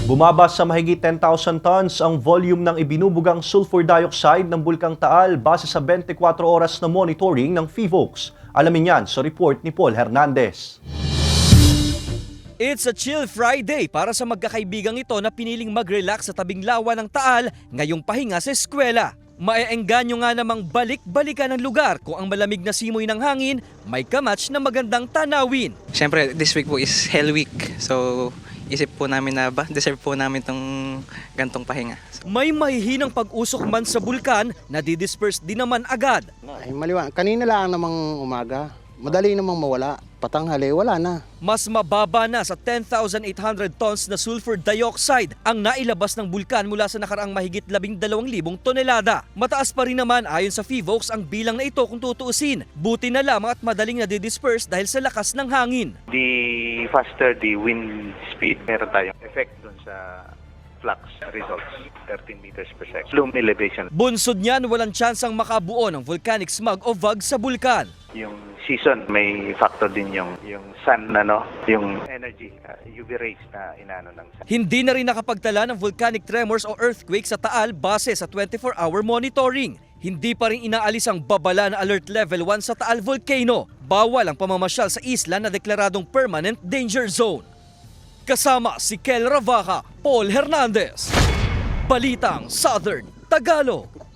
Bumaba sa mahigit 10,000 tons ang volume ng ibinubugang sulfur dioxide ng Bulkang Taal base sa 24 oras na monitoring ng PHIVOLCS. Alamin yan sa report ni Paul Hernandez. It's a chill Friday para sa magkakaibigang ito na piniling mag-relax sa tabing lawa ng Taal ngayong pahinga sa eskwela. Maeengganyo nga namang balik-balikan ang lugar kung ang malamig na simoy ng hangin may kamatch na magandang tanawin. Siyempre, this week po is Hell Week. So, isip po namin na deserve po namin itong gantong pahinga. May mahihinang pag-usok man sa bulkan na didisperse din naman agad. Ay, maliwan. Kanina lang namang umaga. Madali namang mawala. Patanghali, wala na. Mas mababa na sa 10,800 tons na sulfur dioxide ang nailabas ng bulkan mula sa nakaraang mahigit 12,000 tonelada. Mataas pa rin naman ayon sa PHIVOLCS ang bilang na ito kung tutuusin. Buti na lamang at madaling nadidisperse dahil sa lakas ng hangin. The faster the wind speed, meron tayong effect dun sa flux results, 13 meters per second. Plume elevation. Bunsod niyan, walang tsansang makabuo ng volcanic smog o VUG sa bulkan. Yung season, may factor din yung sun, yung energy, UV rays na inano ng sun. Hindi na rin nakapagtala ng volcanic tremors o earthquake sa Taal base sa 24-hour monitoring. Hindi pa rin inaalis ang babala na alert level 1 sa Taal Volcano. Bawal ang pamamasyal sa isla na deklaradong permanent danger zone. Kasama si Kel Ravaca, Paul Hernandez. Balitang Southern Tagalog.